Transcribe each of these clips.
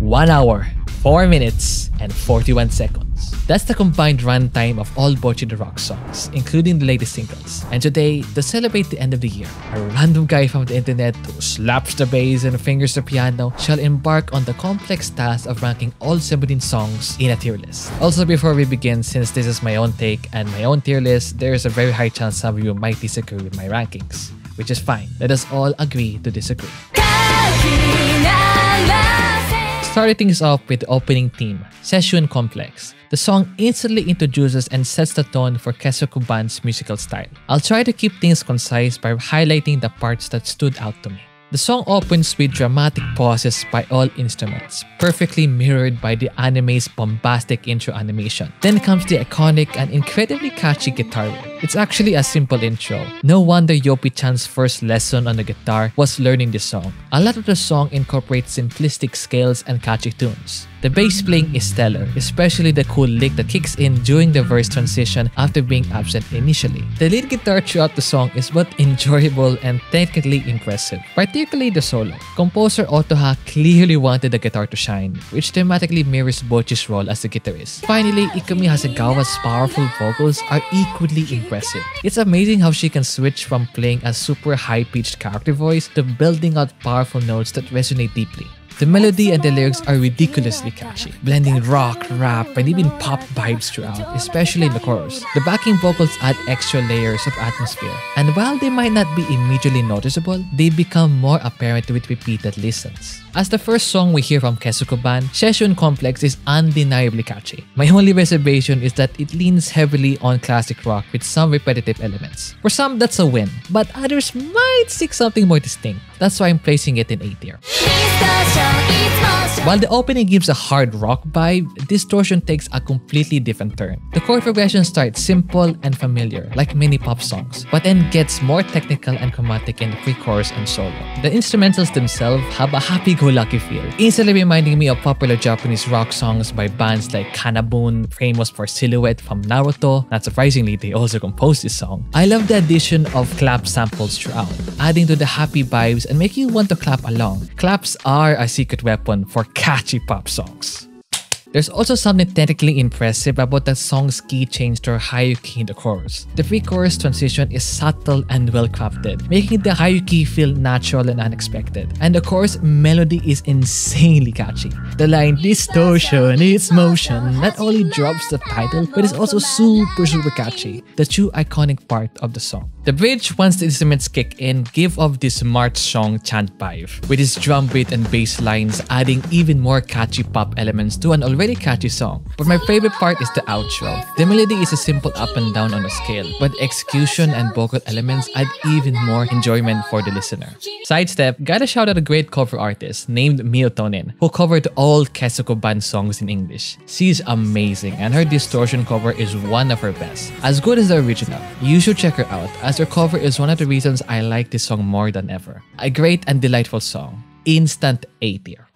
1 hour, 4 minutes, and 41 seconds. That's the combined runtime of all Bocchi The Rock songs, including the latest singles. And today, to celebrate the end of the year, a random guy from the internet who slaps the bass and fingers the piano shall embark on the complex task of ranking all 17 songs in a tier list. Also, before we begin, since this is my own take and my own tier list, there is a very high chance some of you might disagree with my rankings, which is fine. Let us all agree to disagree. Starting things off with the opening theme, Seisyun Complex. The song instantly introduces and sets the tone for Keisukuban's musical style. I'll try to keep things concise by highlighting the parts that stood out to me. The song opens with dramatic pauses by all instruments, perfectly mirrored by the anime's bombastic intro animation. Then comes the iconic and incredibly catchy guitar riff. It's actually a simple intro. No wonder Yopi-chan's first lesson on the guitar was learning this song. A lot of the song incorporates simplistic scales and catchy tunes. The bass playing is stellar, especially the cool lick that kicks in during the verse transition after being absent initially. The lead guitar throughout the song is both enjoyable and technically impressive, particularly the solo. Composer Otoha clearly wanted the guitar to shine, which thematically mirrors Bocchi's role as the guitarist. Finally, Ikumi Hasegawa's powerful vocals are equally impressive. It's amazing how she can switch from playing a super high-pitched character voice to building out powerful notes that resonate deeply. The melody and the lyrics are ridiculously catchy, blending rock, rap, and even pop vibes throughout, especially in the chorus. The backing vocals add extra layers of atmosphere, and while they might not be immediately noticeable, they become more apparent with repeated listens. As the first song we hear from Keisukuban, Seisyun Complex is undeniably catchy. My only reservation is that it leans heavily on classic rock with some repetitive elements. For some, that's a win, but others might seek something more distinct. That's why I'm placing it in A tier. While the opening gives a hard rock vibe, Distortion takes a completely different turn. The chord progression starts simple and familiar, like many pop songs, but then gets more technical and chromatic in the pre-chorus and solo. The instrumentals themselves have a happy-go-lucky feel, instantly reminding me of popular Japanese rock songs by bands like Kanabun, famous for Silhouette from Naruto. Not surprisingly, they also composed this song. I love the addition of clap samples throughout, adding to the happy vibes and making you want to clap along. Claps are a secret weapon for catchy pop songs. There's also something technically impressive about the song's key change to a higher key in the chorus. The pre-chorus transition is subtle and well-crafted, making the higher key feel natural and unexpected. And the chorus melody is insanely catchy. The line "Distortion, it's motion" not only drops the title, but is also super catchy, the true iconic part of the song. The bridge, once the instruments kick in, give off this March song chant vibe, with its drum beat and bass lines adding even more catchy pop elements to an already catchy song. But my favorite part is the outro. The melody is a simple up and down on a scale, but execution and vocal elements add even more enjoyment for the listener. Sidestep, gotta shout out a great cover artist named Miotonin, who covered all Keisukuban songs in English. She's amazing, and her Distortion cover is one of her best. As good as the original, you should check her out, as her cover is one of the reasons I like this song more than ever. A great and delightful song. Instant A tier.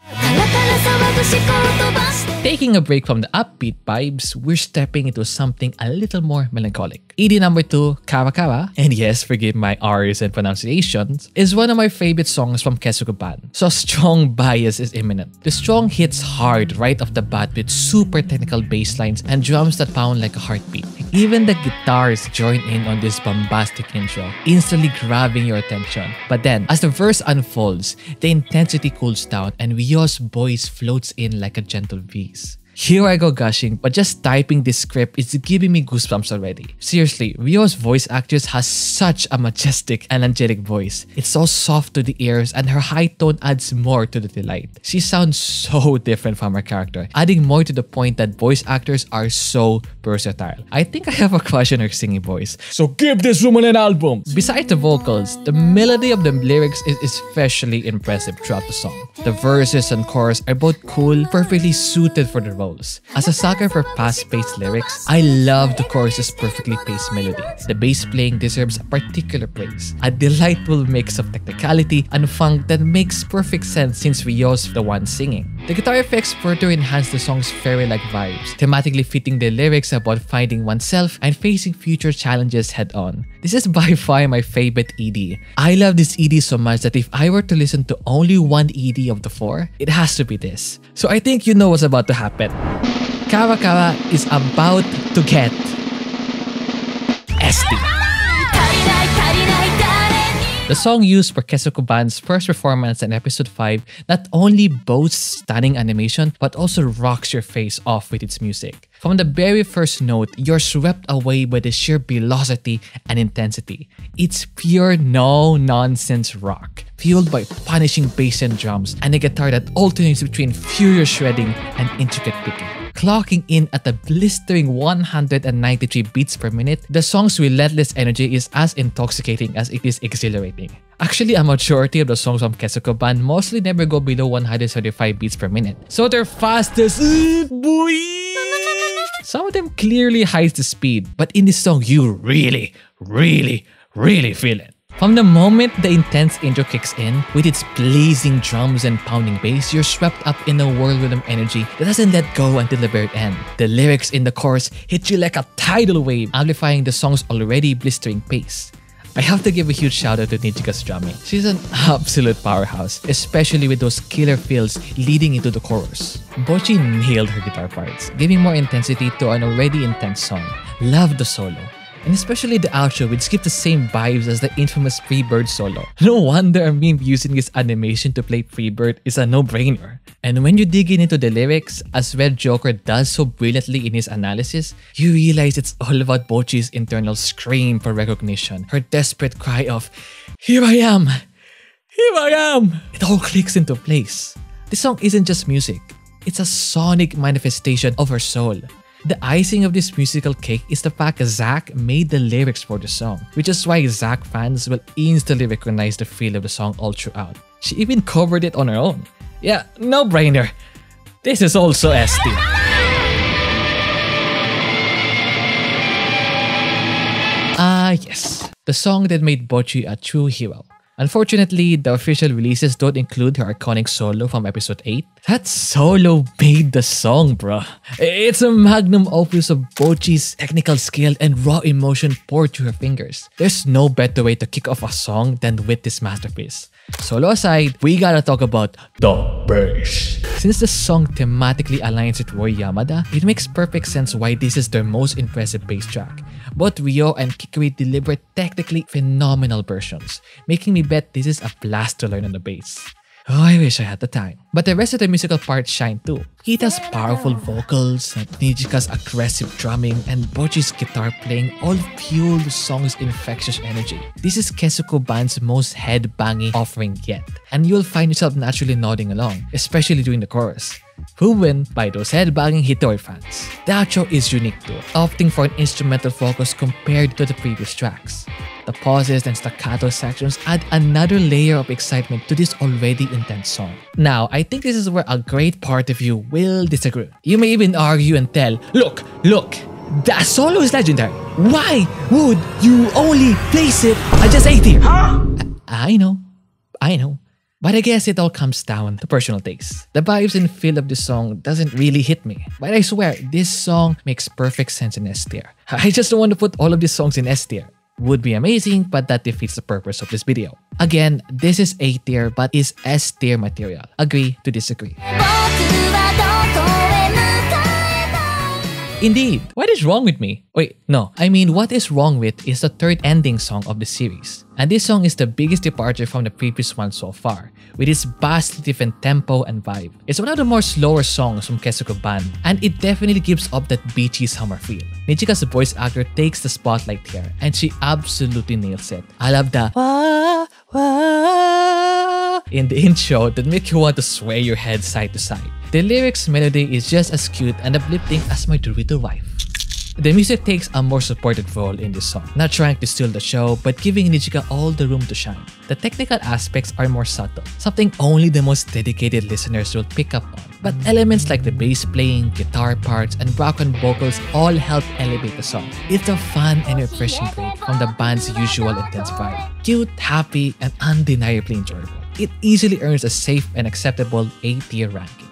Taking a break from the upbeat vibes, we're stepping into something a little more melancholic. ED number 2, Karakara, and yes, forgive my R's and pronunciations, is one of my favorite songs from Keisukuban, so strong bias is imminent. The song hits hard right off the bat with super technical bass lines and drums that pound like a heartbeat. Even the guitars join in on this bombastic intro, instantly grabbing your attention. But then, as the verse unfolds, the intensity cools down and Ryo's voice floats in like a gentle breeze. Here I go gushing, but just typing this script is giving me goosebumps already. Seriously, Ryo's voice actress has such a majestic and angelic voice. It's so soft to the ears and her high tone adds more to the delight. She sounds so different from her character, adding more to the point that voice actors are so versatile. I think I have a crush on her singing voice, so give this woman an album! Besides the vocals, the melody of the lyrics is especially impressive throughout the song. The verses and chorus are both cool, perfectly suited for the role. As a sucker for fast-paced lyrics, I love the chorus's perfectly paced melody. The bass playing deserves particular praise. A delightful mix of technicality and funk that makes perfect sense since Ryo's the one singing. The guitar effects further enhance the song's fairy-like vibes, thematically fitting the lyrics about finding oneself and facing future challenges head-on. This is by far my favorite ED. I love this ED so much that if I were to listen to only one ED of the 4, it has to be this. So I think you know what's about to happen. Karakara is about to get SD. The song used for Keisuko Ban's first performance in episode 5 not only boasts stunning animation but also rocks your face off with its music. From the very first note, you're swept away by the sheer velocity and intensity. It's pure no-nonsense rock, fueled by punishing bass and drums and a guitar that alternates between furious shredding and intricate picking. Clocking in at a blistering 193 beats per minute, the song's relentless energy is as intoxicating as it is exhilarating. Actually, a majority of the songs from Keisuko Ban mostly never go below 135 beats per minute. So they're fast as boy! Some of them clearly hides the speed, but in this song, you really feel it. From the moment the intense intro kicks in, with its blazing drums and pounding bass, you're swept up in a whirlwind of energy that doesn't let go until the very end. The lyrics in the chorus hit you like a tidal wave, amplifying the song's already blistering pace. I have to give a huge shout out to Nijika's drumming. She's an absolute powerhouse, especially with those killer fills leading into the chorus. Bocchi nailed her guitar parts, giving more intensity to an already intense song. Love the solo. And especially the outro, which gives the same vibes as the infamous Freebird solo. No wonder a meme using his animation to play Freebird is a no-brainer. And when you dig into the lyrics, as Red Joker does so brilliantly in his analysis, you realize it's all about Bocchi's internal scream for recognition, her desperate cry of, "Here I am! Here I am!" It all clicks into place. This song isn't just music, it's a sonic manifestation of her soul. The icing of this musical cake is the fact that Zack made the lyrics for the song, which is why Zack fans will instantly recognize the feel of the song all throughout. She even covered it on her own. Yeah, no brainer. This is also SD. Yes, the song that made Bocchi a true hero. Unfortunately, the official releases don't include her iconic solo from episode 8. That solo made the song, bruh. It's a magnum opus of Bocchi's technical skill and raw emotion poured through her fingers. There's no better way to kick off a song than with this masterpiece. Solo aside, we gotta talk about the bass. Since the song thematically aligns with Roy Yamada, it makes perfect sense why this is their most impressive bass track. Both Ryo and Kikuri deliver technically phenomenal versions, making me bet this is a blast to learn on the bass. Oh, I wish I had the time. But the rest of the musical parts shine too. Hita's powerful vocals, Nijika's aggressive drumming, and Bocchi's guitar playing all fuel the song's infectious energy. This is Keisuko Ban's most head-banging offering yet, and you'll find yourself naturally nodding along, especially during the chorus. Proven by those head-banging Hitori fans. The outro is unique too, opting for an instrumental focus compared to the previous tracks. The pauses and staccato sections add another layer of excitement to this already intense song. Now, I think this is where a great part of you will disagree. You may even argue and tell, look, that solo is legendary. Why would you only place it at just 80? Huh? I know. But I guess it all comes down to personal taste. The vibes and feel of this song doesn't really hit me. But I swear, this song makes perfect sense in S tier. I just don't want to put all of these songs in S tier. Would be amazing, but that defeats the purpose of this video. Again, this is A tier but is S tier material. Agree to disagree. Indeed, what is wrong with me? Wait, no. I mean, what is wrong with is the third ending song of the series. And this song is the biggest departure from the previous one so far, with its vastly different tempo and vibe. It's one of the more slower songs from Keisuko Ban, and it definitely gives up that beachy summer feel. Nijika's voice actor takes the spotlight here, and she absolutely nails it. I love the wah, wah in the intro that make you want to sway your head side to side. The lyrics melody is just as cute and uplifting as my Dorito wife. The music takes a more supported role in this song, not trying to steal the show, but giving Nijika all the room to shine. The technical aspects are more subtle, something only the most dedicated listeners will pick up on. But elements like the bass playing, guitar parts, and Rockn vocals all help elevate the song. It's a fun and refreshing break from the band's usual intense vibe. Cute, happy, and undeniably enjoyable. it easily earns a safe and acceptable A-tier ranking.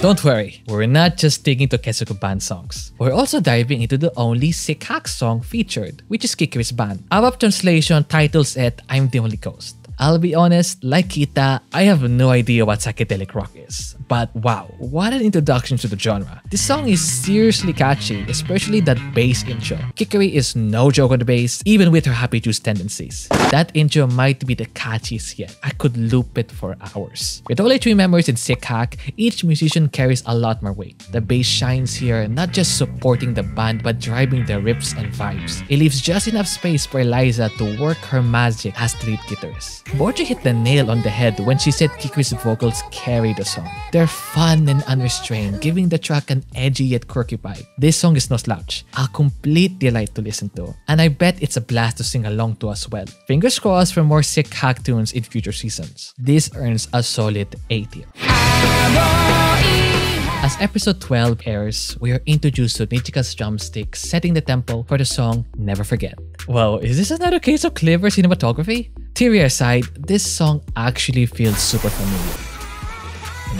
Don't worry, we're not just sticking to Keisuke Band songs. We're also diving into the only Sikak song featured, which is Kikiri's band. Our translation titles it I'm the Only Ghost. I'll be honest, like Kita, I have no idea what psychedelic rock is. But wow, what an introduction to the genre. This song is seriously catchy, especially that bass intro. Kikiri is no joke on the bass, even with her happy juice tendencies. That intro might be the catchiest yet. I could loop it for hours. With only 3 members in Sikak, each musician carries a lot more weight. The bass shines here, not just supporting the band but driving the riffs and vibes. It leaves just enough space for Eliza to work her magic as the lead guitarist. Bocchi hit the nail on the head when she said Kikiri's vocals carry the song. They're fun and unrestrained, giving the track an edgy yet quirky vibe. This song is no slouch, a complete delight to listen to, and I bet it's a blast to sing along to as well. Fingers crossed for more sick hack tunes in future seasons. This earns a solid A tier. As episode 12 airs, we are introduced to Nijika's drumstick setting the tempo for the song Never Forget. Whoa, is this another case of clever cinematography? Theory aside, this song actually feels super familiar.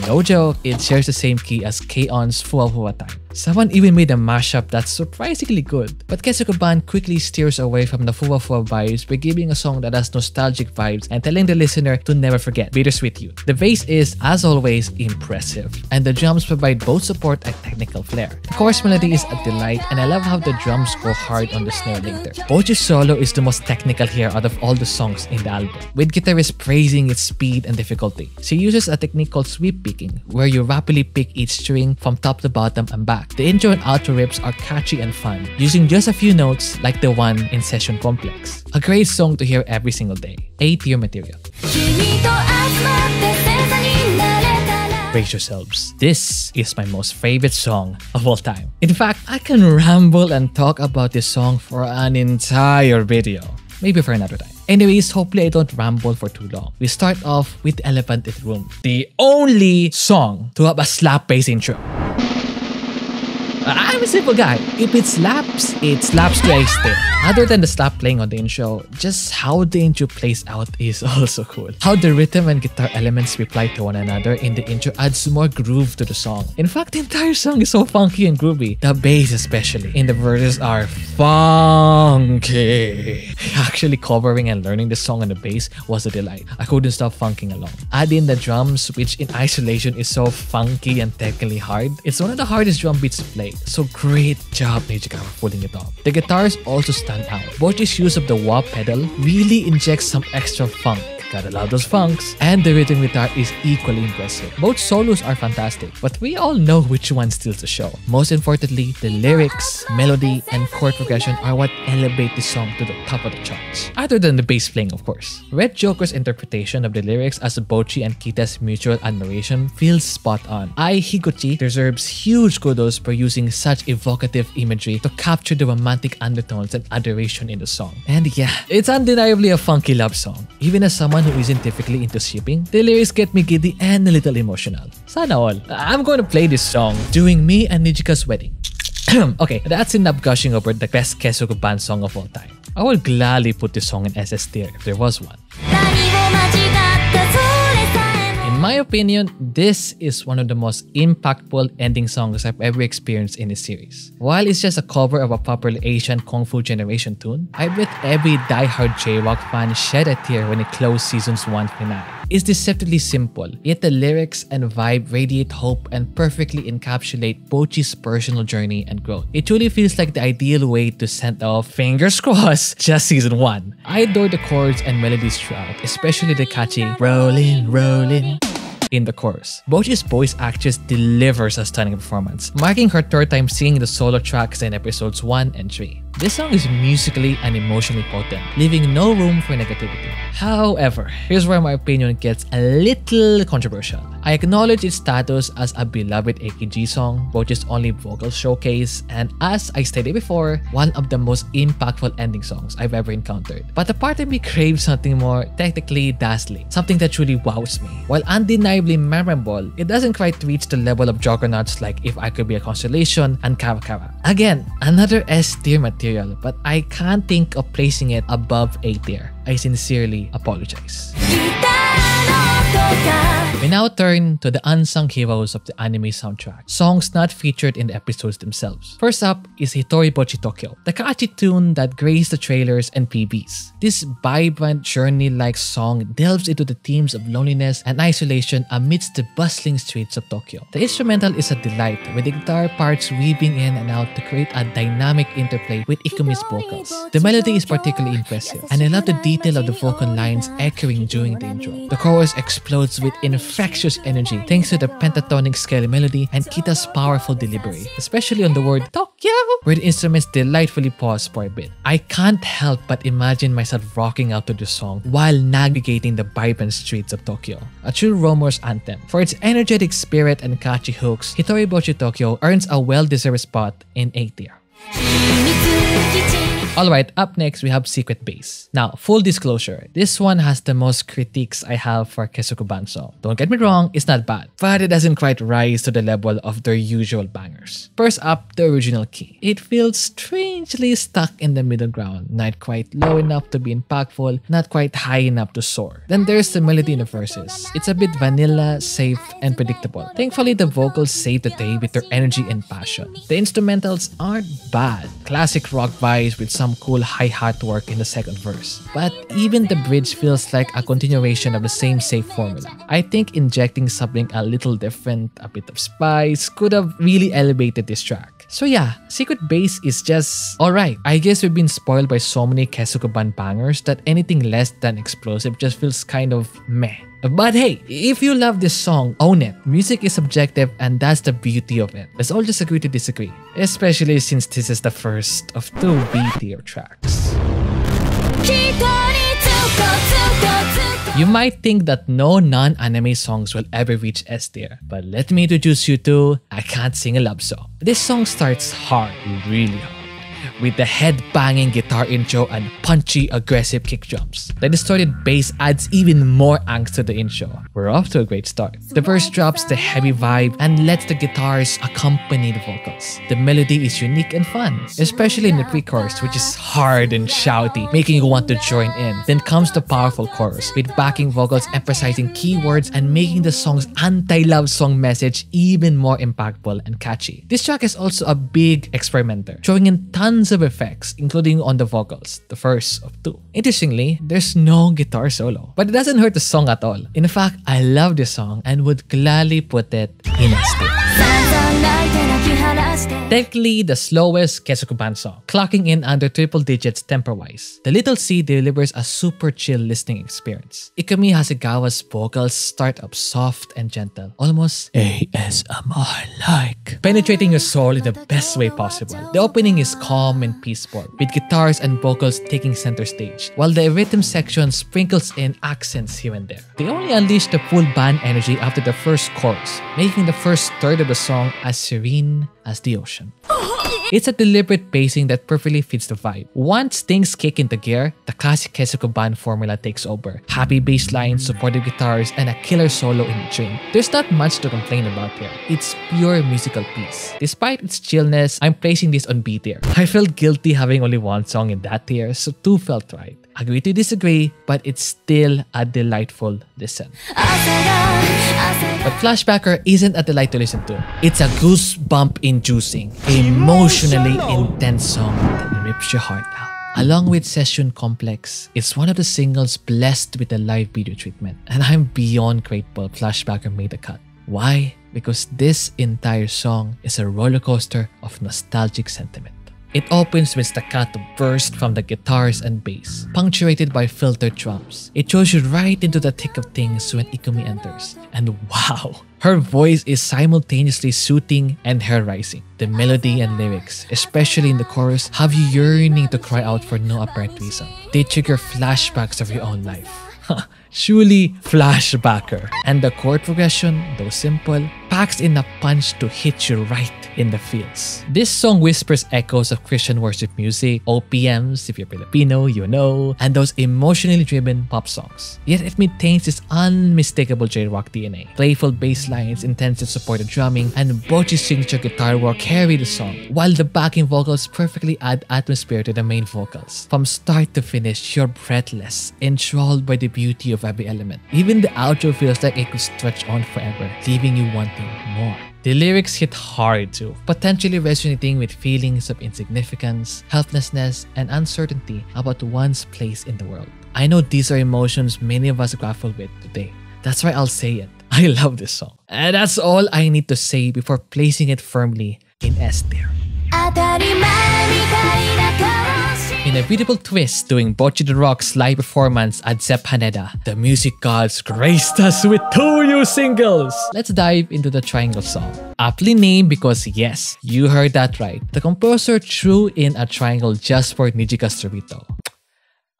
No joke, it shares the same key as K-on's Fuwa Fuwa Time. Someone even made a mashup that's surprisingly good. But Keisuke Band quickly steers away from the Fuwa Fuwa vibes by giving a song that has nostalgic vibes and telling the listener to never forget Bittersweet Youth. The bass is, as always, impressive, and the drums provide both support and technical flair. The chorus melody is a delight, and I love how the drums go hard on the snare later. Bocchi's solo is the most technical here out of all the songs in the album, with guitarists praising its speed and difficulty. She uses a technique called sweep picking, where you rapidly pick each string from top to bottom and back. The intro and outro riffs are catchy and fun, using just a few notes like the one in Seisyun Complex. A great song to hear every single day. A-tier material. Brace yourselves. This is my most favorite song of all time. In fact, I can ramble and talk about this song for an entire video. Maybe for another time. Anyways, hopefully I don't ramble for too long. We start off with Elephant in the Room, the only song to have a slap bass intro. I'm a simple guy. If it slaps to a stick. Other than the slap playing on the intro, just how the intro plays out is also cool. How the rhythm and guitar elements reply to one another in the intro adds more groove to the song. In fact, the entire song is so funky and groovy. The bass especially in the verses are funky. Actually covering and learning the song on the bass was a delight. I couldn't stop funking along. Add in the drums, which in isolation is so funky and technically hard. It's one of the hardest drum beats to play. So great job Nijika for pulling it off. The guitars also stand out. Bocchi's use of the wah pedal really injects some extra funk. Gotta love those funks. And the rhythm guitar is equally impressive. Both solos are fantastic, but we all know which one steals the show. Most importantly, the lyrics, melody, and chord progression are what elevate the song to the top of the charts. Other than the bass playing, of course. Red Joker's interpretation of the lyrics as Bocchi and Kita's mutual admiration feels spot on. Ai Higuchi deserves huge kudos for using such evocative imagery to capture the romantic undertones and adoration in the song. And yeah, it's undeniably a funky love song. Even as someone who isn't typically into shipping, the lyrics get me giddy and a little emotional. Sana all. I'm going to play this song during me and Nijika's wedding. Okay, that's enough gushing over the best Keisuke Band song of all time. I would gladly put this song in SS tier if there was one. In my opinion, this is one of the most impactful ending songs I've ever experienced in this series. While it's just a cover of a popular Asian Kung Fu Generation tune, I bet every die-hard J-Rock fan shed a tear when it closed Season's 1 finale. It's deceptively simple, yet the lyrics and vibe radiate hope and perfectly encapsulate Bocchi's personal journey and growth. It truly feels like the ideal way to send off, fingers crossed, just Season 1. I adore the chords and melodies throughout, especially the catchy "Rollin', Rollin'" in the chorus. Bocchi's voice actress delivers a stunning performance, marking her third time singing the solo tracks in episodes 1 and 3. This song is musically and emotionally potent, leaving no room for negativity. However, here's where my opinion gets a little controversial. I acknowledge its status as a beloved AKG song, Bocchi's only vocal showcase, and as I stated before, one of the most impactful ending songs I've ever encountered. But a part of me craves something more technically dazzling, something that truly wows me. While undeniably memorable, it doesn't quite reach the level of juggernauts like If I Could Be a Constellation and Karakara. Again, another S tier material, but I can't think of placing it above A tier. I sincerely apologize. We now turn to the unsung heroes of the anime soundtrack, songs not featured in the episodes themselves. First up is Hitoribocchi Tokyo, the catchy tune that graced the trailers and PBs. This vibrant journey-like song delves into the themes of loneliness and isolation amidst the bustling streets of Tokyo. The instrumental is a delight, with the guitar parts weaving in and out to create a dynamic interplay with Ikumi's vocals. The melody is particularly impressive, and I love the detail of the vocal lines echoing during the intro. The chorus explodes with infectious energy thanks to the pentatonic scale melody and Kita's powerful delivery, especially on the word Tokyo, where the instruments delightfully pause for a bit. I can't help but imagine myself rocking out to the song while navigating the vibrant streets of Tokyo. A true romance anthem. For its energetic spirit and catchy hooks, Hitoribocchi Tokyo earns a well-deserved spot in A tier. Alright, up next we have Secret Base. Now, full disclosure, this one has the most critiques I have for Keisukuban song. Don't get me wrong, it's not bad, but it doesn't quite rise to the level of their usual bangers. First up, the original key. It feels strangely stuck in the middle ground, not quite low enough to be impactful, not quite high enough to soar. Then there's the melody in the verses. It's a bit vanilla, safe, and predictable. Thankfully, the vocals save the day with their energy and passion. The instrumentals aren't bad. Classic rock vibes with some cool hi-hat work in the second verse. But even the bridge feels like a continuation of the same safe formula. I think injecting something a little different, a bit of spice, could have really elevated this track. So yeah, Secret Base is just alright. I guess we've been spoiled by so many Keisukuban bangers that anything less than explosive just feels kind of meh. But hey, if you love this song, own it. Music is subjective and that's the beauty of it. Let's all just agree to disagree. Especially since this is the first of 2 B-tier tracks. You might think that no non-anime songs will ever reach S tier, but let me introduce you to I Can't Sing a Love Song. This song starts hard, really hard, with the head-banging guitar intro and punchy, aggressive kick drums. The distorted bass adds even more angst to the intro. We're off to a great start. The verse drops the heavy vibe and lets the guitars accompany the vocals. The melody is unique and fun, especially in the pre-chorus, which is hard and shouty, making you want to join in. Then comes the powerful chorus, with backing vocals emphasizing keywords and making the song's anti-love song message even more impactful and catchy. This track is also a big experimenter, throwing in tons of effects, including on the vocals, the first of 2. Interestingly, there's no guitar solo, but it doesn't hurt the song at all. In fact, I love this song and would gladly put it in S tier. Technically the slowest Keisukuban song, clocking in under triple digits tempo-wise. The Little C delivers a super chill listening experience. Ikumi Hasegawa's vocals start up soft and gentle, almost ASMR-like, penetrating your soul in the best way possible. The opening is calm and peaceful, with guitars and vocals taking center stage, while the rhythm section sprinkles in accents here and there. They only unleash the full band energy after the first chorus, making the first third of the song as serene as the ocean. It's a deliberate pacing that perfectly fits the vibe. Once things kick into gear, the classic Keisukuban formula takes over. Happy bass lines, supportive guitars, and a killer solo in between. There's not much to complain about here. It's pure musical piece. Despite its chillness, I'm placing this on B tier. I felt guilty having only one song in that tier, so 2 felt right. Agree to disagree, but it's still a delightful listen. But Flashbacker isn't a delight to listen to. It's a goosebump-inducing, emotionally intense song that rips your heart out. Along with Seisyun Complex, it's one of the singles blessed with a live video treatment, and I'm beyond grateful Flashbacker made the cut. Why? Because this entire song is a roller coaster of nostalgic sentiment. It opens with staccato burst from the guitars and bass, punctuated by filtered drums. It throws you right into the thick of things when Ikumi enters. And wow! Her voice is simultaneously soothing and hair-raising. The melody and lyrics, especially in the chorus, have you yearning to cry out for no apparent reason. They trigger flashbacks of your own life. Surely Flashbacker. And the chord progression, though simple, packs in a punch to hit you right in the feels. This song whispers echoes of Christian worship music, OPMs if you're Filipino, you know, and those emotionally driven pop songs. Yet it maintains its unmistakable J-Rock DNA. Playful bass lines, intensive supported drumming, and Bocchi's signature guitar work carry the song, while the backing vocals perfectly add atmosphere to the main vocals. From start to finish, you're breathless, enthralled by the beauty of every element. Even the outro feels like it could stretch on forever, leaving you wanting more. The lyrics hit hard too, potentially resonating with feelings of insignificance, helplessness, and uncertainty about one's place in the world. I know these are emotions many of us grapple with today. That's why I'll say it. I love this song. And that's all I need to say before placing it firmly in S tier. In a beautiful twist, doing Bocchi The Rock's live performance at Zepp Haneda, the music gods graced us with 2 new singles! Let's dive into the Triangle song. Aptly named because yes, you heard that right. The composer threw in a triangle just for Nijika's Torito.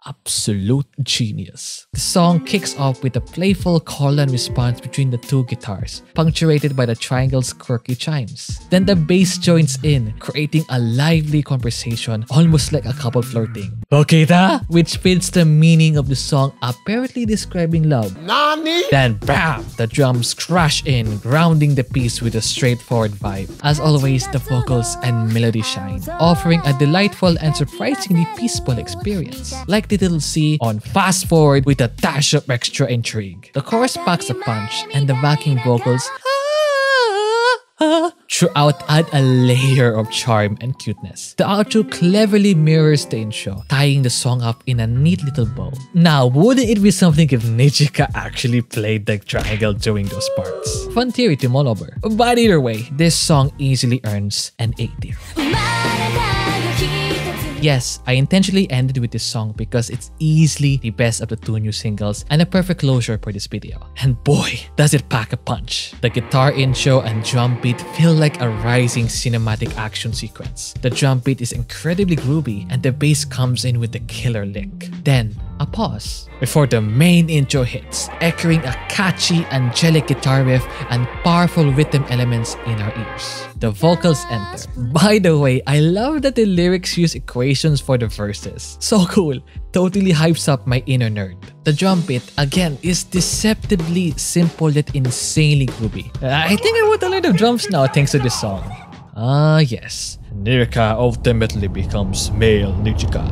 Absolute genius. The song kicks off with a playful call and response between the 2 guitars, punctuated by the triangle's quirky chimes. Then the bass joins in, creating a lively conversation, almost like a couple flirting. Bokita? Which fits the meaning of the song, apparently describing love. Nani? Then bam! The drums crash in, grounding the piece with a straightforward vibe. As always, the vocals and melody shine, offering a delightful and surprisingly peaceful experience. Like the little C on Fast Forward with a dash of extra intrigue. The chorus packs a punch, and the backing vocals throughout add a layer of charm and cuteness. The outro cleverly mirrors the intro, tying the song up in a neat little bow. Now, wouldn't it be something if Nijika actually played the triangle during those parts? Fun theory to mull over. But either way, this song easily earns an A tier. Yes, I intentionally ended with this song because it's easily the best of the 2 new singles and a perfect closure for this video. And boy, does it pack a punch. The guitar intro and drum beat feel like a rising cinematic action sequence. The drum beat is incredibly groovy and the bass comes in with the killer lick. Then, a pause before the main intro hits, echoing a catchy, angelic guitar riff and powerful rhythm elements in our ears. The vocals enter. By the way, I love that the lyrics use equations for the verses. So cool. Totally hypes up my inner nerd. The drum beat, again, is deceptively simple yet insanely groovy. I think I want a lot of drums now thanks to this song. Ah yes, Nijika ultimately becomes male Nijika.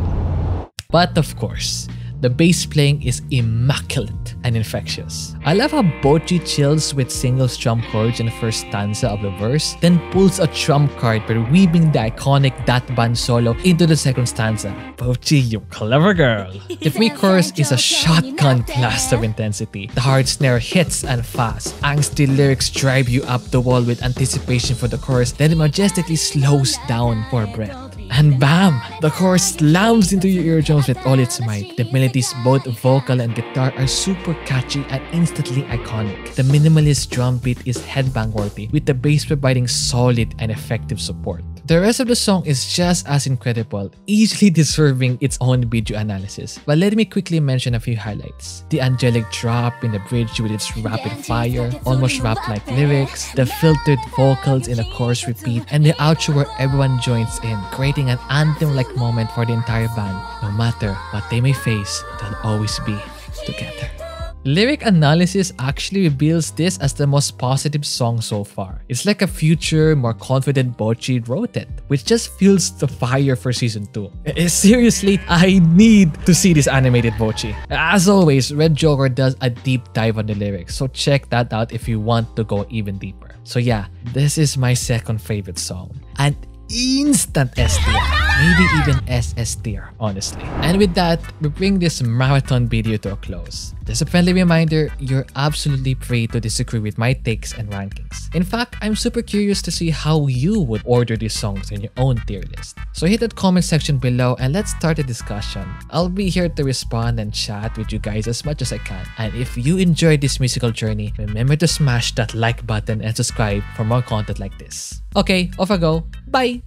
But of course, the bass playing is immaculate and infectious. I love how Bocchi chills with single strum chords in the first stanza of the verse, then pulls a trump card by weaving the iconic Dat Band solo into the second stanza. Bocchi, you clever girl. The pre-chorus is a shotgun blast of intensity. The hard snare hits and fast. Angsty lyrics drive you up the wall with anticipation for the chorus, then it majestically slows down for a breath. And bam! The chorus slams into your eardrums with all its might. The melodies, both vocal and guitar, are super catchy and instantly iconic. The minimalist drum beat is headbang worthy, with the bass providing solid and effective support. The rest of the song is just as incredible, easily deserving its own video analysis. But let me quickly mention a few highlights. The angelic drop in the bridge with its rapid fire, almost rap-like lyrics, the filtered vocals in the chorus repeat, and the outro where everyone joins in, creating an anthem-like moment for the entire band. No matter what they may face, they'll always be together. Lyric analysis actually reveals this as the most positive song so far. It's like a future, more confident Bocchi wrote it, which just fuels the fire for season 2. Seriously, I need to see this animated Bocchi. As always, Red Joker does a deep dive on the lyrics, so check that out if you want to go even deeper. So yeah, this is my second favorite song. And instant S tier, maybe even SS tier, honestly. And with that, we bring this marathon video to a close. Just a friendly reminder, you're absolutely free to disagree with my takes and rankings. In fact, I'm super curious to see how you would order these songs in your own tier list. So hit that comment section below and let's start a discussion. I'll be here to respond and chat with you guys as much as I can. And if you enjoyed this musical journey, remember to smash that like button and subscribe for more content like this. Okay, off I go. Bye!